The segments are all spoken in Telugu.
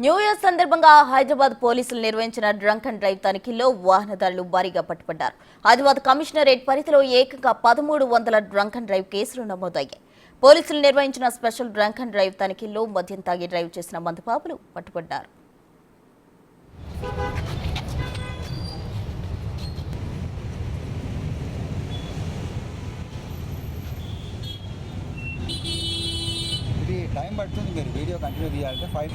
న్యూ ఇయర్ సందర్భంగా హైదరాబాద్ పోలీసులు నిర్వహించిన డ్రంక్ అండ్ డ్రైవ్ తనిఖీల్లో వాహనదారులు భారీగా పట్టుబడ్డారు. హైదరాబాద్ కమిషనరేట్ పరిధిలో ఏకంగా 1300 డ్రంక్ అండ్ డ్రైవ్ కేసులు నమోదయ్యాయి. పోలీసులు నిర్వహించిన స్పెషల్ డ్రంక్ అండ్ డ్రైవ్ తనిఖీల్లో మద్యం తాగి డ్రైవ్ చేసిన మందుబాబులు పట్టుబడ్డారు. టైం పడుతుంది. మీరు వీడియో కంటిన్యూ చేయాలంటే 5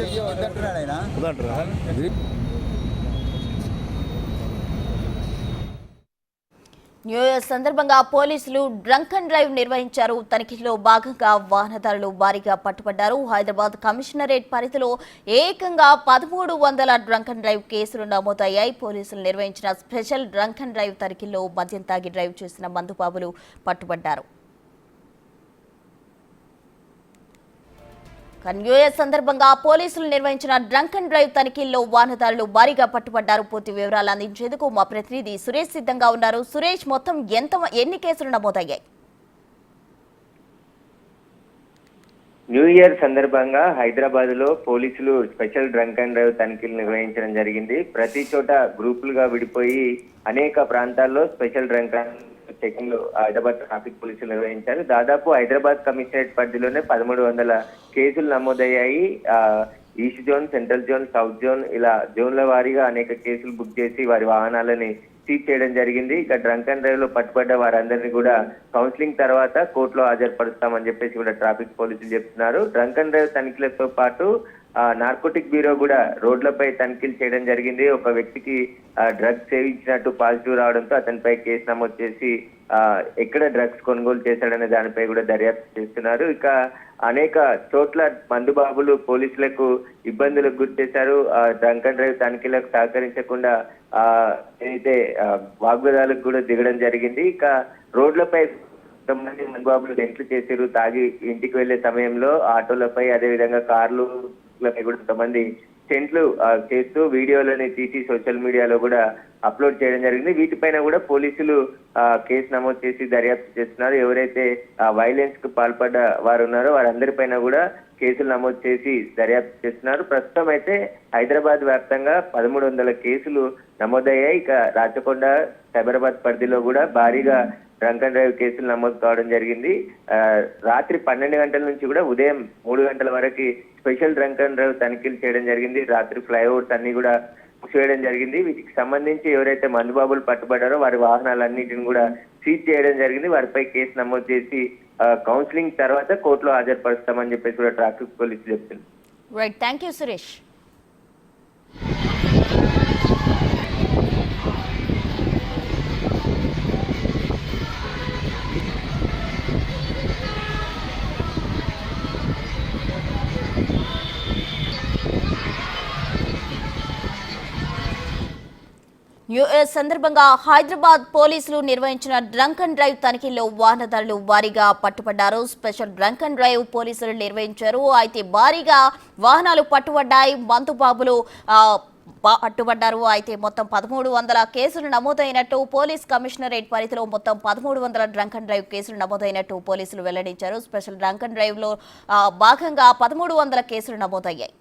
వీడియో వద్దంటున్నాడు ఆయన. న్యూ ఇయర్ సందర్భంగా పోలీసులు డ్రంక్ అండ్ డ్రైవ్ నిర్వహించారు. తనిఖీలో భాగంగా వాహనదారులు భారీగా పట్టుబడ్డారు. హైదరాబాద్ కమిషనరేట్ పరిధిలో ఏకంగా 1300 డ్రంక్ అండ్ డ్రైవ్ కేసులు నమోదయ్యాయి. పోలీసులు నిర్వహించిన స్పెషల్ డ్రంక్ అండ్ డ్రైవ్ తనిఖీల్లో మద్యం తాగి డ్రైవ్ చేసిన మందుబాబులు పట్టుబడ్డారు. న్యూ ఇయర్ సందర్భంగా పోలీసులు నిర్వహించిన డ్రంక్ అండ్ డ్రైవ్ తనిఖీల్లో వాహనదారులు భారీగా పట్టుబడ్డారు. పూర్తి వివరాలు అందించేందుకు మా ప్రతినిధి సురేష్ సిద్ధంగా ఉన్నారు. సురేష్, మొత్తం ఎన్ని కేసులు నమోదయ్యాయి? న్యూ ఇయర్ సందర్భంగా హైదరాబాద్ లో పోలీసులు స్పెషల్ డ్రంక్ అండ్ డ్రైవ్ తనిఖీలు నిర్వహించడం జరిగింది. ప్రతి చోట గ్రూపులుగా విడిపోయి అనేక ప్రాంతాల్లో special drunk checking Hyderabad traffic పోలీసులు నిర్వహించారు. దాదాపు హైదరాబాద్ కమిషనరేట్ పరిధిలోనే 1300 కేసులు నమోదయ్యాయి. East zone, central zone, south zone ఇలా జోన్ల వారీగా అనేక కేసులు బుక్ చేసి వారి వాహనాలని సీజ్ చేయడం జరిగింది. ఇక డ్రంక్ అండ్ డ్రైవ్ లో పట్టుబడ్డ వారందరినీ కూడా కౌన్సిలింగ్ తర్వాత కోర్టులో హాజరుపరుస్తామని చెప్పేసి కూడా ట్రాఫిక్ పోలీసులు చెప్తున్నారు. డ్రంక్ అండ్ డ్రైవ్ తనిఖీలతో పాటు నార్కోటిక్ బ్యూరో కూడా రోడ్లపై తనిఖీలు చేయడం జరిగింది. ఒక వ్యక్తికి డ్రగ్స్ సేవించినట్టు పాజిటివ్ రావడంతో అతనిపై కేసు నమోదు చేసి ఎక్కడ డ్రగ్స్ కొనుగోలు చేశాడనే దానిపై కూడా దర్యాప్తు చేస్తున్నారు. ఇక అనేక చోట్ల మందుబాబులు పోలీసులకు ఇబ్బందులకు గురి చేశారు. డ్రంక్ అండ్ డ్రైవ్ తనిఖీలకు సహకరించకుండా ఏదైతే వాగ్వాదాలకు కూడా దిగడం జరిగింది. ఇక రోడ్లపై కొంతమంది మందుబాబులు డెంట్లు చేశారు. తాగి ఇంటికి వెళ్లే సమయంలో ఆటోలపై అదేవిధంగా కార్లు కూడా కొంతమంది టెంట్లు చేస్తూ వీడియోలని తీసి సోషల్ మీడియాలో కూడా అప్లోడ్ చేయడం జరిగింది. వీటిపైన కూడా పోలీసులు కేసు నమోదు చేసి దర్యాప్తు చేస్తున్నారు. ఎవరైతే వైలెన్స్ కు పాల్పడ్డ వారు ఉన్నారో వారందరిపైన కూడా కేసులు నమోదు చేసి దర్యాప్తు చేస్తున్నారు. ప్రస్తుతం అయితే హైదరాబాద్ వ్యాప్తంగా 1300 కేసులు నమోదయ్యాయి. ఇక రాచకొండ, సైబరాబాద్ పరిధిలో కూడా భారీగా డ్రంక్ అండ్ డ్రైవ్ కేసులు నమోదు కావడం జరిగింది. రాత్రి 12 గంటల నుంచి కూడా ఉదయం 3 గంటల వరకు స్పెషల్ డ్రంక్ అండ్ డ్రైవ్ తనిఖీలు చేయడం జరిగింది. రాత్రి ఫ్లైఓవర్స్ అన్ని కూడా మూసివేయడం జరిగింది. వీటికి సంబంధించి ఎవరైతే మందుబాబులు పట్టుబడ్డారో వారి వాహనాలన్నింటిని కూడా సీజ్ చేయడం జరిగింది. వారిపై కేసు నమోదు చేసి కౌన్సిలింగ్ తర్వాత కోర్టులో హాజరుపరుస్తామని చెప్పేసి కూడా ట్రాఫిక్ పోలీసులు చెప్తున్నారు. Right, thank you Suresh. New year సందర్భంగా హైదరాబాద్ పోలీసులు నిర్వహించిన డ్రంక్ అండ్ డ్రైవ్ తనిఖీల్లో వాహనదారులు భారీగా పట్టుబడ్డారు. స్పెషల్ డ్రంక్ అండ్ డ్రైవ్ పోలీసులు నిర్వహించారు. అయితే భారీగా వాహనాలు పట్టుబడ్డాయి, మందుబాబులు పట్టుబడ్డారు. అయితే మొత్తం 1300 కేసులు నమోదైనట్టు పోలీస్ కమిషనరేట్ పరిధిలో మొత్తం 1300 డ్రంక్ అండ్ డ్రైవ్ కేసులు నమోదైనట్టు పోలీసులు వెల్లడించారు. స్పెషల్ డ్రంక్ అండ్ డ్రైవ్ లో భాగంగా 1300 కేసులు నమోదయ్యాయి.